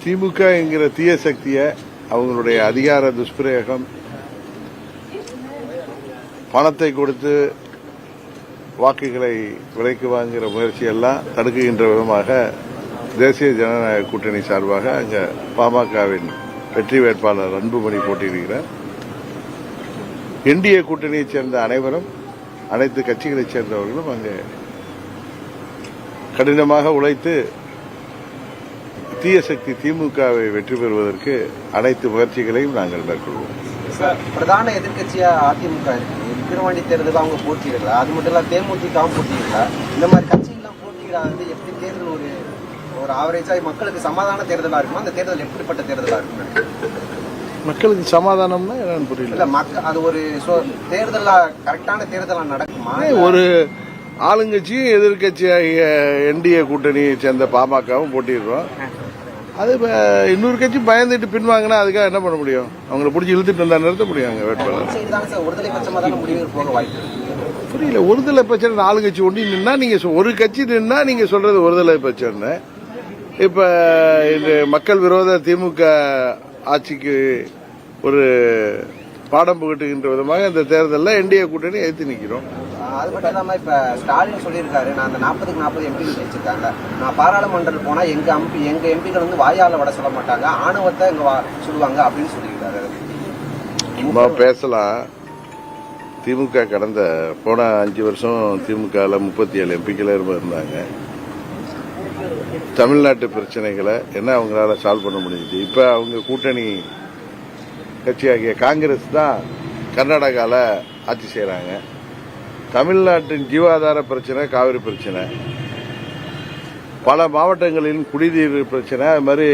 திமுக என்கிற தீய சக்தியை அவங்களுடைய அதிகார துஷ்பிரயோகம், பணத்தை கொடுத்து வாக்குகளை விலைக்கு வாங்குகிற முயற்சியெல்லாம் தடுக்குகின்ற விதமாக தேசிய ஜனநாயக கூட்டணி சார்பாக அங்க பாமகவின் வெற்றி வேட்பாளர் அன்புமணி போட்டியிடுகிறார். என்டிஏ கூட்டணியைச் சேர்ந்த அனைவரும், அனைத்து கட்சிகளைச் சேர்ந்தவர்களும் அங்கு கடினமாக உழைத்து தீய சக்தி திமுகவை வெற்றி பெறுவதற்கு அனைத்து முயற்சிகளையும் நாங்கள் மேற்கொள்வோம். பிரதான எதிர்கட்சியா அதிமுக இருக்கு. விக்கிரவாண்டி தேர்தல் அவங்க போட்டியிடல, அது மட்டும் இல்ல தேமுதிகவும் போட்டியிடல. இந்த மாதிரி கட்சிகள்லாம் போட்டியிடாது எப்படி தேர்தல் ஒரு ஆவரேஜா மக்களுக்கு சமாதான தேர்தலா இருக்குமா? அந்த தேர்தல் எப்படிப்பட்ட தேர்தலா இருக்கும்? மக்களுக்கு சமாதானம்னா என்னன்னு புரியல. இல்ல அது ஒரு தேர்தலா கரெக்டான தேர்தலா நடக்குமா? ஒரு ஆளுங்கட்சியும் எதிர்கட்சியாகிய என்டிஏ கூட்டணியை சேர்ந்த பாமகவும் போட்டிடுறோம். அது இன்னொரு கட்சி பயந்துட்டு பின்வாங்கினா அதுக்காக என்ன பண்ண முடியும்? அவங்களை பிடிச்சி இழுத்துட்டு வந்தா நிறுத்த முடியும் அங்க வேட்பாளர். புரியல. ஒருதலை பிரச்சனை ஆளுங்கட்சி ஒண்டி நின்னா நீங்க ஒரு கட்சி நின்னா நீங்க சொல்றது ஒருதலை பிரச்சனை. இப்ப இந்த மக்கள் விரோத திமுக ஆட்சிக்கு ஒரு பாடம் புகட்டுகின்ற விதமாக இந்த தேர்தலில் என்டிஏ கூட்டணி எதிர்த்து நிற்கிறோம். அது மட்டும் இல்லாம இப்ப ஸ்டாலின் சொல்லியிருக்காரு, நான் அந்த 40க்கு 40 எம்பிகள் வச்சிருக்காங்க, நான் பாராளுமன்றத்தில் போனா எங்க எம்பிகள் வந்து வாயால வட சொல்ல மாட்டாங்க, ஆணவத்தை இங்க சொல்லுவாங்க அப்படின்னு சொல்லியிருக்காரு. பேசலாம். திமுக கடந்த போன 5 வருஷம் திமுகவில் 37 எம்பிக்களே இருந்தாங்க. தமிழ்நாட்டு பிரச்சனைகளை என்ன அவங்களால சால்வ் பண்ண முடிஞ்சிச்சு. இப்ப அவங்க கூட்டணி கட்சியாகிய காங்கிரஸ் தான் கர்நாடகாவில் ஆட்சி செய்யறாங்க. தமிழ்நாட்டின் ஜீவாதார பிரச்சனை, காவிரி பிரச்சனை, பல மாவட்டங்களின் குடிநீர் பிரச்சனை, அது மாதிரி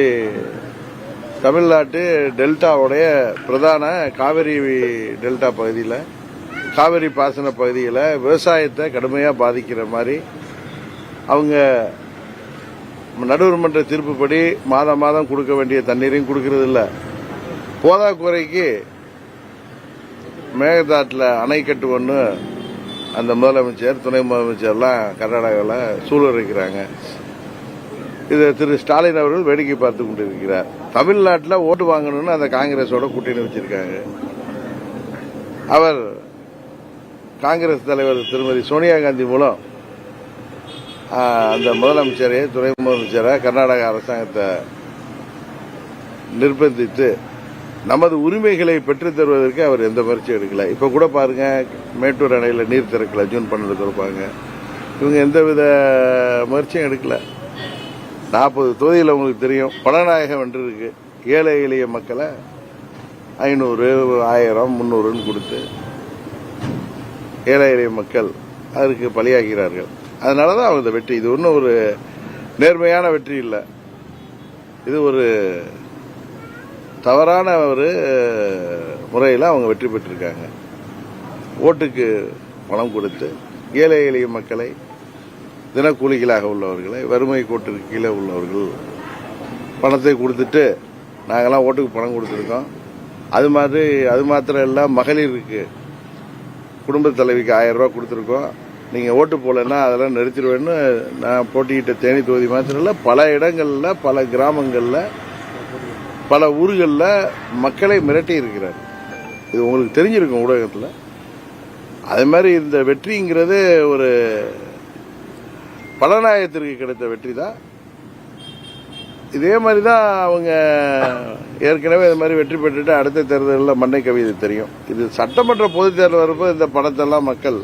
தமிழ்நாட்டு டெல்டாவுடைய பிரதான காவிரி டெல்டா பகுதியில், காவிரி பாசன பகுதியில் விவசாயத்தை கடுமையாக பாதிக்கிற மாதிரி அவங்க நடுவர்மன்ற தீர்ப்புப்படி மாதம் கொடுக்க வேண்டிய தண்ணீரையும் கொடுக்கறது இல்லை. போதாக்குறைக்கு மேகதாட்டில் அணை கட்டுவோன்னு அந்த முதலமைச்சர், துணை முதலமைச்சர்லாம் கர்நாடகாவில் சூழலிக்கிறாங்க. இதை திரு ஸ்டாலின் அவர்கள் வேடிக்கை பார்த்து கொண்டிருக்கிறார். தமிழ்நாட்டில் ஓட்டு வாங்கணும்னு அந்த காங்கிரஸோட கூட்டணி வச்சிருக்காங்க. அவர் காங்கிரஸ் தலைவர் திருமதி சோனியா காந்தி மூலம் அந்த முதலமைச்சரை, துணை முதலமைச்சரை, கர்நாடக அரசாங்கத்தை நிர்பந்தித்து நமது உரிமைகளை பெற்றுத் தருவதற்கு அவர் எந்த முயற்சியும் எடுக்கல. இப்ப கூட பாருங்க, மேட்டூர் அணையில் நீர் திறக்கல, ஜூன் 12 திறப்பாங்க. இவங்க எந்தவித முயற்சியும் எடுக்கல. 40 தொகுதியில் உங்களுக்கு தெரியும், பணநாயகம் வென்று இருக்கு. ஏழை எளிய மக்களை 500, 1000, 300 கொடுத்து ஏழை எளிய மக்கள் அதற்கு பலியாகிறார்கள். அதனாலதான் அவங்க வெற்றி. இது ஒன்றும் ஒரு நேர்மையான வெற்றி இல்லை. இது ஒரு தவறான ஒரு முறையில் அவங்க வெற்றி பெற்றிருக்காங்க. ஓட்டுக்கு பணம் கொடுத்து ஏழை எளிய மக்களை, தினக்கூலிகளாக உள்ளவர்களை, வறுமை கோட்டிற்கு கீழே உள்ளவர்கள் பணத்தை கொடுத்துட்டு நாங்கெல்லாம் ஓட்டுக்கு பணம் கொடுத்துருக்கோம். அது மாத்திரம் இல்லை, மகளிருக்கு குடும்ப தலைவிக்கு 1000 ரூபாய் கொடுத்துருக்கோம். நீங்கள் ஓட்டு போலன்னா அதெல்லாம் நிறுத்திடுவேன்னு நான் போட்டியிட்ட தேனி தொகுதி மாத்திரம் இல்லை, பல இடங்களில், பல கிராமங்களில், பல ஊர்களில் மக்களை மிரட்டி இருக்கிறார். இது உங்களுக்கு தெரிஞ்சிருக்கும் ஊடகத்தில். அதே மாதிரி இந்த வெற்றிங்கிறது ஒரு பலநாயகத்திற்கு கிடைத்த வெற்றி தான். இதே மாதிரி தான் அவங்க ஏற்கனவே இது மாதிரி வெற்றி பெற்றுட்டு அடுத்த தேர்தலில் மண்ணை கவிதை தெரியும். இது சட்டமன்ற பொதுத் தேர்தல் வரப்போ இந்த பணத்தெல்லாம் மக்கள்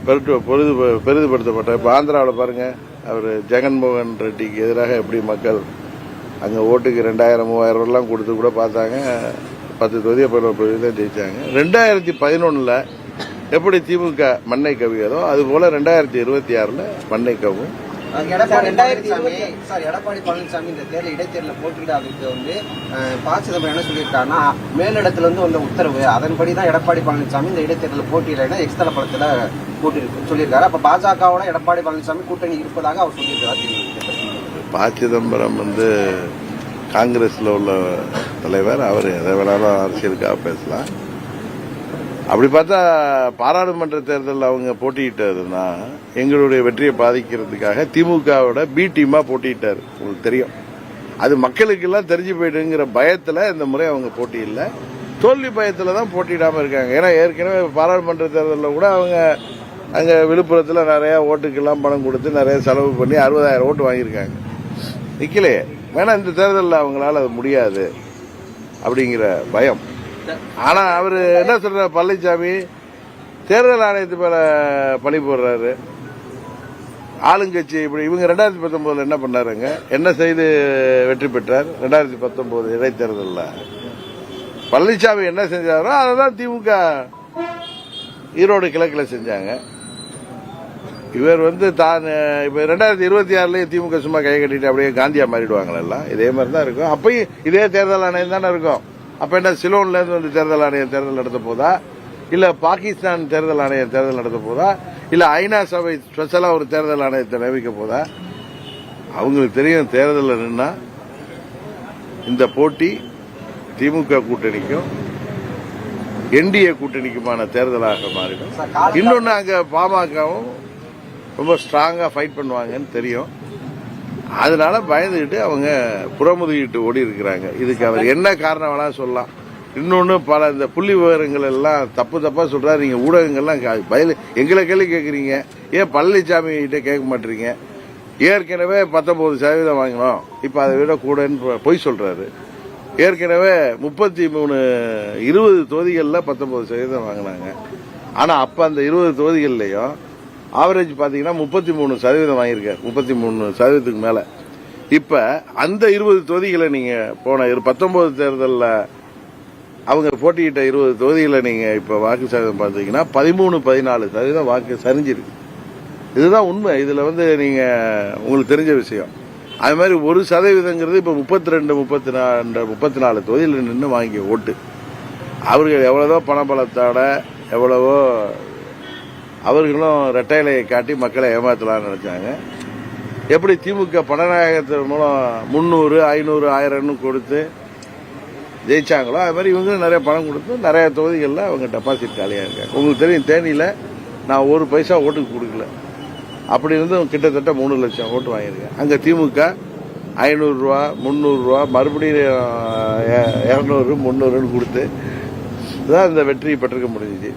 பெரிதுபடுத்தப்பட்ட. இப்போ ஆந்திராவில் பாருங்க, அவர் ஜெகன்மோகன் ரெட்டிக்கு எதிராக எப்படி மக்கள் அங்கே ஓட்டுக்கு 2000, 3000 கொடுத்து கூட பார்த்தாங்க. 10 தொகுதியை 11 தான் ஜெயிச்சாங்க. 2011 எப்படி திமுக மண்ணை கவியதோ அதுபோல 2026 மண்ணை கவும். எடப்பாடி பழனிசாமி இந்த தேர்தல் இடைத்தேர்தலில் போட்டியிடாததுக்கு வந்து ப. சிதம்பரம் என்ன சொல்லியிருக்காருன்னா, மேலிடத்துல இருந்து வந்த உத்தரவு, அதன்படிதான் எடப்பாடி பழனிசாமி இந்த இடைத்தேர்தலில் போட்டியிடலைன்னா எக்ஸ்தல படத்துல சொல்லியிருக்காரு. அப்ப பாஜகவோட எடப்பாடி பழனிசாமி கூட்டணி இருப்பதாக அவர் சொல்லியிருக்காரு. ப. சிதம்பரம் காங்கிரஸ்ல உள்ள தலைவர். அவர் எதை வேணாலும் அரசியலுக்காக பேசலாம். அப்படி பார்த்தா பாராளுமன்ற தேர்தலில் அவங்க போட்டியிட்டதுன்னா எங்களுடைய வெற்றியை பாதிக்கிறதுக்காக திமுகவோட பி டீமா போட்டியிட்டாரு. உங்களுக்கு தெரியும், அது மக்களுக்கு எல்லாம் தெரிஞ்சு போயிடுங்கிற பயத்துல இந்த முறை அவங்க போட்டியில்லை, தோல்வி பயத்துல தான் போட்டியிடாம இருக்காங்க. ஏன்னா ஏற்கனவே பாராளுமன்ற தேர்தலில் கூட அவங்க அங்க விழுப்புரத்தில் நிறைய ஓட்டுக்கெல்லாம் பணம் கொடுத்து நிறைய செலவு பண்ணி 60,000 ஓட்டு வாங்கியிருக்காங்க, நிக்கலையே. வேணா இந்த தேர்தலில் அவங்களால அது முடியாது அப்படிங்கிற பயம். ஆனா அவரு என்ன சொல்ற, பழனிசாமி தேர்தல் ஆணையத்து மேல பழி போடுறாரு. ஆளுங்கட்சி இப்படி இவங்க 2019 என்ன பண்ணாருங்க, என்ன செய்து வெற்றி பெற்றார்? 2019 இடைத்தேர்தலில் பழனிசாமி என்ன செஞ்சாரோ அதான் திமுக ஈரோடு கிழக்குல செஞ்சாங்க. இவர் தான் இப்ப 2026 திமுக சும்மா கை கட்டிட்டு அப்படியே காந்தியா மாறிடுவாங்களா? இதே மாதிரி தான் இருக்கும். அப்பயும் இதே தேர்தல் ஆணையம் தானே இருக்கும். அப்ப என்ன சிலோன்ல இருந்து தேர்தல் ஆணையம் தேர்தல் நடத்த போதா, இல்ல பாகிஸ்தான் தேர்தல் ஆணையம் தேர்தல் நடத்த போதா, இல்ல ஐநா சபை ஸ்பெஷலா ஒரு தேர்தல் ஆணையத்தை நியமிக்க போதா? அவங்களுக்கு தெரியும், தேர்தலில் நின்னா இந்த போட்டி திமுக கூட்டணிக்கும் என்டிஏ கூட்டணிக்குமான தேர்தலாக மாறிடும். இன்னொன்னு அங்க பாமகவும் ரொம்ப ஸ்ட்ராங்கா ஃபைட் பண்ணுவாங்கன்னு தெரியும். அதனால பயந்துகிட்டு அவங்க புறமுதுகிட்டு ஓடி இருக்கிறாங்க. இதுக்கு அவர் என்ன காரணம் வேணா சொல்லலாம். இன்னொன்னு பல இந்த புள்ளி விவரங்கள் எல்லாம் தப்பா சொல்றாரு. நீங்க ஊடகங்கள்லாம் எங்களை கேள்வி கேட்கறீங்க, ஏன் பழனிசாமி கிட்ட கேட்க மாட்டீங்க? ஏற்கனவே 19% வாங்கினோம், இப்ப அதை விட கூடன்னு பொய் சொல்றாரு. ஏற்கனவே 20 தொகுதிகள்ல 19% வாங்கினாங்க. ஆனா அப்ப அந்த 20 தொகுதிகள்லயும் ஆவரேஜ் பாத்தீங்கன்னா 33% வாங்கியிருக்காரு, 33% மேல. இப்ப அந்த 20 தொகுதிகளை நீங்க போன 19 தேர்தலில் அவங்க போட்டியிட்ட 20 தொகுதிகளை நீங்க இப்ப வாக்கு சதவீதம் பாத்தீங்கன்னா 13-14% வாக்கு சரிஞ்சிருக்கு. இதுதான் உண்மை. இதுல நீங்க உங்களுக்கு தெரிஞ்ச விஷயம். அது மாதிரி 1% இப்ப 32-34 தொகுதியில் நின்று வாங்கிய ஓட்டு. அவர்கள் எவ்வளவோ பணபலத்தோட எவ்வளவோ அவர்களும் ரெட்டையிலையை காட்டி மக்களை ஏமாத்தலாம்னு நினைச்சாங்க. எப்படி திமுக பணநாயகத்தின் மூலம் 300, 500, 1000 கொடுத்து ஜெயிச்சாங்களோ அது மாதிரி இவங்களும் நிறைய பணம் கொடுத்து நிறைய தொகுதிகளில் அவங்க டெபாசிட் காலியா இருக்காங்க. உங்களுக்கு தெரியும், தேனியில நான் 1 பைசா ஓட்டுக்கு கொடுக்கல, அப்படி இருந்து கிட்டத்தட்ட 3 லட்சம் ஓட்டு வாங்கியிருக்கேன். அங்க திமுக 500 ரூபா, 300 ரூபா, மறுபடியும் 200, 300 கொடுத்து தான் இந்த வெற்றியை பெற்றிருக்க முடிஞ்சிச்சு.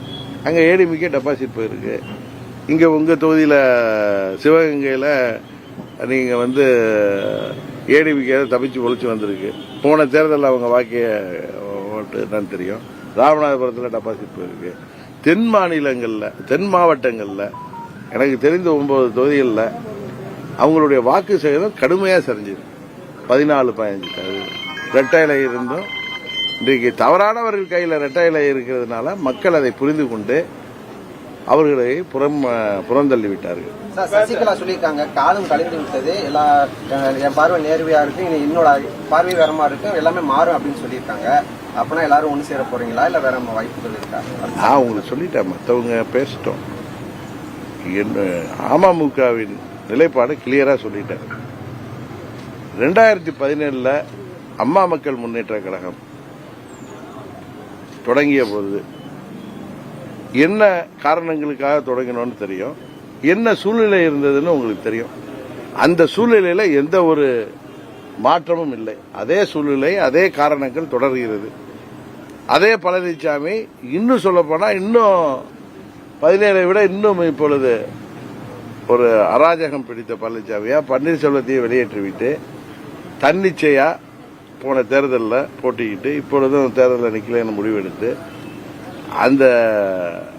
அங்க ஏடிமிக்கே டெபாசிட் போயிருக்கு. இங்க உங்க தொகுதியில சிவகங்கையில நீங்க ஏடிமிக்கே தப்பிச்சு பொழிச்சு வந்திருக்கு. போன தேர்தலில் அவங்க வாக்கிய ஓட்டு தான் தெரியும். ராமநாதபுரத்தில் டெபாசிட் போயிருக்கு. தென் மாநிலங்கள்ல, தென் மாவட்டங்கள்ல எனக்கு தெரிந்த 9 தொகுதிகளில் அவங்களுடைய வாக்கு சதவீதம் கடுமையா சரிஞ்சிருக்கு. 14-15%. ரெட்டையில இருந்தும் இன்றைக்கு தவறானவர்கள் கையில் ரெட்டையில இருக்கிறதுனால மக்கள் அதை புரிந்து கொண்டு அவர்களை புறந்தள்ளி விட்டார்கள். சசிகலா சொல்லியிருக்காங்க, காலம் கழிந்து விட்டது, என் பார்வை நேர்வையா இருக்கு, என்னோட பார்வை வேற மாதிரி இருக்கு, எல்லாமே மாறும் அப்படின்னு சொல்லியிருக்காங்க. அப்படின்னா எல்லாரும் ஒண்ணு சேர போறீங்களா, இல்ல வேற வாய்ப்புகள் இருக்கா? நான் உங்களுக்கு சொல்லிட்டேன், மற்றவங்க பேசிட்டோம். அமமுகவின் நிலைப்பாடு கிளியரா சொல்லிட்டேன். 2017 அம்மா மக்கள் முன்னேற்ற கழகம் தொடங்கிய போது என்ன காரணங்களுக்காக தொடங்கினோன்னு தெரியும், என்ன சூழ்நிலை இருந்ததுன்னு உங்களுக்கு தெரியும். அந்த சூழ்நிலையில எந்த ஒரு மாற்றமும் இல்லை. அதே சூழ்நிலை, அதே காரணங்கள் தொடர்கிறது. அதே பழனிசாமி இன்னும் சொல்ல போனா இன்னும் 17 விட இன்னும் இப்பொழுது ஒரு அராஜகம் பிடித்த பழனிசாமியா பன்னீர்செல்வத்தையே வெளியேற்றிவிட்டு தன்னிச்சையா போன தேர்தலில் போட்டிக்கிட்டு இப்பொழுதும் தேர்தலில் நிக்கலன்னு முடிவெடுத்து அந்த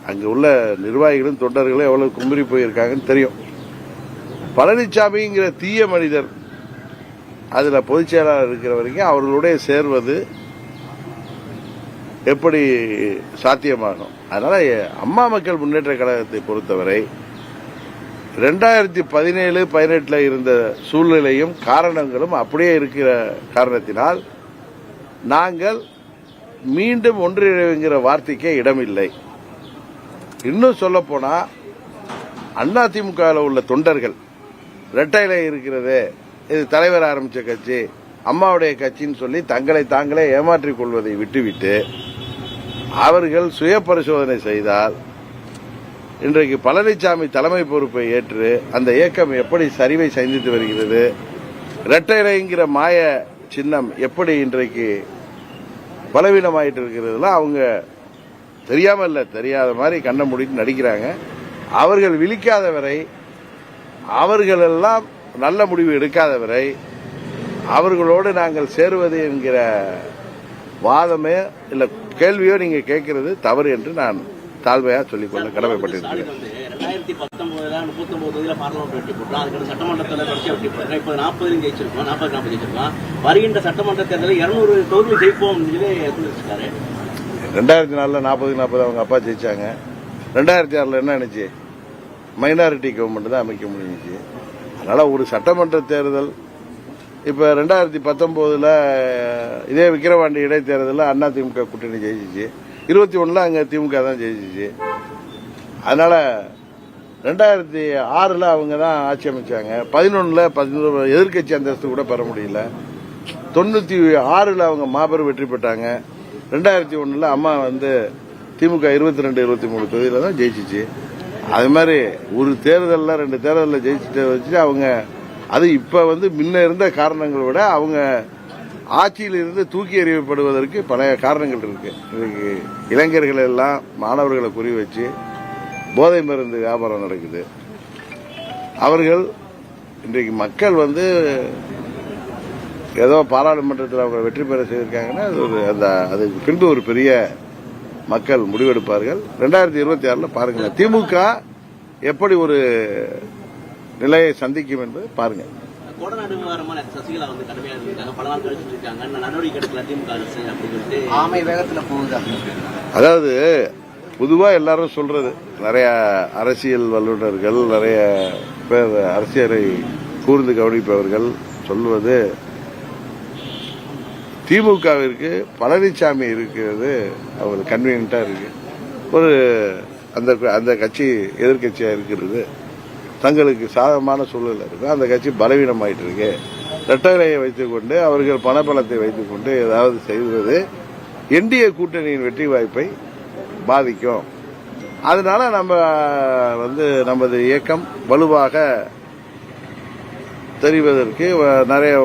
அங்க உள்ள நிர்வாகிகளும் தொண்டர்களும் எவ்வளவு கும்பரி போயிருக்காங்கன்னு தெரியும். பழனிசாமிங்கிற தீய மனிதர் அதுல பொதுச் செயலாளர் இருக்கிற வரைக்கும் அவர்களுடைய சேர்வது எப்படி சாத்தியமாகும்? அதனால அம்மா மக்கள் முன்னேற்ற கழகத்தை பொறுத்தவரை 2017-18 இருந்த சூழ்நிலையும் காரணங்களும் அப்படியே இருக்கிற காரணத்தினால் நாங்கள் மீண்டும் ஒன்றிணைங்கிற வார்த்தைக்கே இடமில்லை. இன்னும் சொல்ல போனா அதிமுக உள்ள தொண்டர்கள் ரெட்டையில இருக்கிறது, இது தலைவர் ஆரம்பிச்ச கட்சி, அம்மாவுடைய கட்சின்னு சொல்லி தங்களை தாங்களே ஏமாற்றிக் கொள்வதை விட்டுவிட்டு அவர்கள் சுய பரிசோதனை செய்தால் இன்றைக்கு பழனிசாமி தலைமை பொறுப்பை ஏற்று அந்த இயக்கம் எப்படி சரிவை சந்தித்து வருகிறது, இரட்டை இலைங்கிற மாய சின்னம் எப்படி இன்றைக்கு பலவீனமாயிட்டு இருக்கிறதுலாம் அவங்க தெரியாம இல்ல, தெரியாத மாதிரி கண்ண மூடிட்டு நடிக்கிறாங்க. அவர்கள் விழிக்காத வரை, அவர்கள் எல்லாம் நல்ல முடிவு எடுக்காத வரை அவர்களோடு நாங்கள் சேருவது என்கிற வாதமே இல்ல கேள்வியோ நீங்க கேட்கிறது தவறு என்று நான் தாழ்மையா சொல்லிக்கொள்ள கடமைப்பட்டிருக்கிறேன். 2019 பார்லிமெண்ட் வெற்றி போட்டோம், அதுக்கு சட்டமன்றத்தில் தொடர்ச்சி வெற்றி போட்டோம். இப்போ 40 ஜெயிச்சிருக்கோம், 40 ஜெயிச்சிருக்கோம். வருகின்ற சட்டமன்ற தேர்தலில் 200 தொகுதிகள் ஜெயிப்போம் சொல்லியிருக்காரு. 2004 40 அவங்க அப்பா ஜெயிச்சாங்க. 2006 என்ன நினைச்சு மைனாரிட்டி கவர்மெண்ட் தான் அமைக்க முடிஞ்சிச்சு. அதனால ஒரு சட்டமன்ற தேர்தல் இப்ப 2019 இதே விக்கிரவாண்டி இடைத்தேர்தலில் அண்ணா திமுக கூட்டணி ஜெயிச்சிச்சு. 21 அங்க திமுக தான் ஜெயிச்சிச்சு. அதனால 2006 அவங்க தான் ஆட்சி அமைச்சாங்க. 11 எதிர்கட்சி அந்தஸ்து கூட பெற முடியல. 96 அவங்க மாபெரும் வெற்றி பெற்றாங்க. 2001 அம்மா திமுக 22 23 தொகுதியில தான் ஜெயிச்சிச்சு. அது மாதிரி ஒரு தேர்தலில் 2 தேர்தலில் ஜெயிச்சுட்டு வச்சு அவங்க அது இப்ப முன்ன இருந்த காரணங்களை விட அவங்க ஆட்சியில் இருந்து தூக்கி எறியப்படுவதற்கு பல காரணங்கள் இருக்கு. இன்னைக்கு இளைஞர்கள் எல்லாம் மாணவர்களை குறி வச்சு போதை மருந்து வியாபாரம் நடக்குது. அவர்கள் இன்றைக்கு மக்கள் ஏதோ பாராளுமன்றத்தில் அவங்க வெற்றி பெற செய்திருக்காங்கன்னா அதுக்கு பின்பு ஒரு பெரிய மக்கள் முடிவெடுப்பார்கள். 2026 பாருங்க திமுக எப்படி ஒரு நிலையை சந்திக்கும் என்பது பாருங்க. கோடநாடு விவகாரமான சசிகலா கடுமையா இருக்காங்க, பல நாள் கழிச்சுட்டு இருக்காங்க, நடவடிக்கை எடுக்கல திமுக அரசு அப்படின்னு சொல்லிட்டு ஆமை வேகத்துல போகுது. அதாவது பொதுவா எல்லாரும் சொல்றது, நிறைய அரசியல் வல்லுநர்கள், நிறைய பேர் அரசியலை கூர்ந்து கவனிப்பவர்கள் சொல்வது, திமுகவிற்கு பழனிசாமி இருக்கிறது அவங்களுக்கு கன்வீனியன்டா இருக்கு. ஒரு அந்த கட்சி எதிர்கட்சியா இருக்கிறது தங்களுக்கு சாதகமான சூழல் இருக்கு. அந்த கட்சி பலவீனமாயிட்டு இருக்கு. இரட்டைலையை வைத்துக் கொண்டு அவர்கள் பணபலத்தை வைத்துக் கொண்டு ஏதாவது செய்வது என்டிஏ கூட்டணியின் வெற்றி வாய்ப்பை பாதிக்கும். அதனால நம்ம நமது இயக்கம் வலுவாக தெரிவதற்கு நிறைய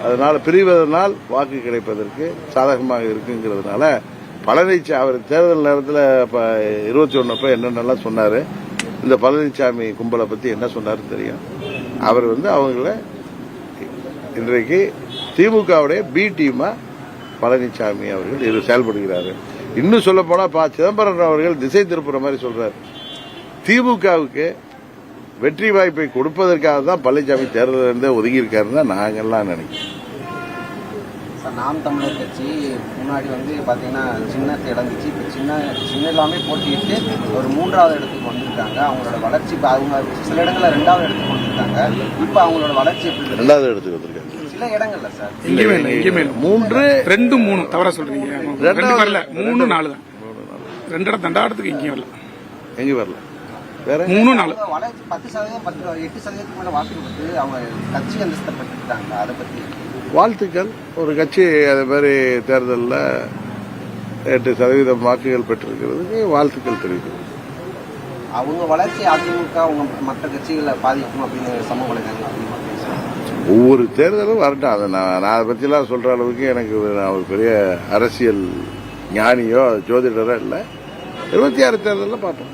அதனால பிரிவதனால் வாக்கு கிடைப்பதற்கு சாதகமாக இருக்குங்கிறதுனால பழனிசாமி அவர் தேர்தல் நேரத்தில் 21 என்னென்னலாம் சொன்னாரு, இந்த பழனிசாமி கும்பலை பத்தி என்ன சொன்னாரு தெரியும். அவர் அவங்கள இன்றைக்கு திமுகவுடைய பி டீமா பழனிசாமி அவர்கள் செயல்படுகிறார்கள். இன்னும் சொல்ல போனா சிதம்பரம் அவர்கள் திசை திருப்புற மாதிரி சொல்றாரு. திமுகவுக்கு வெற்றி வாய்ப்பை கொடுப்பதற்காக தான் பழனிசாமி தேர்தலிருந்தே ஒதுங்கி இருக்காருன்னு தான் நாங்கெல்லாம் நினைக்கிறோம். நாம் தமிழர் கட்சி முன்னாடி பாத்தீங்கன்னா சின்னத்தை இழந்துச்சு. இப்ப சின்ன எல்லாமே போட்டிட்டு ஒரு 3வது இடத்துக்கு வந்திருக்காங்க. அவங்களோட வளர்ச்சி அவங்க சில இடங்கள்ல 2வது இடத்துக்கு வந்திருக்காங்க. இப்ப அவங்களோட வளர்ச்சி 2வது இடத்துக்கு வந்திருக்காங்க. சில இடங்கள்ல சார் 3 2 3 தவறா சொல்றீங்க. 2 வரல, 3 4 தான். 2 இடத்துக்கு எங்கேயும் வரல. எங்க வரல, வேற 3 4 வளர்ச்சி 10% 8% மேல வாக்கு கொடுத்து அவங்க கட்சி அந்தஸ்தை பெற்றுட்டாங்க. அதை பத்தி வாழ்த்துக்கள். ஒரு கட்சி அதே மாதிரி தேர்தலில் 8% வாக்குகள் பெற்றிருக்கிறதுக்கு வாழ்த்துக்கள் தெரிவிக்கிறது. அவங்க வளர்ச்சி அதிமுக அவங்க மற்ற கட்சிகளை பாதிக்கும் அப்படின்னு சமூக வலைதளங்கள் ஒவ்வொரு தேர்தலும் வரட்டும். அதை நான் அதை பற்றிலாம் சொல்ற அளவுக்கு எனக்கு நான் ஒரு பெரிய அரசியல் ஞானியோ ஜோதிடரோ இல்லை. 26 தேர்தலில் பார்ப்போம்.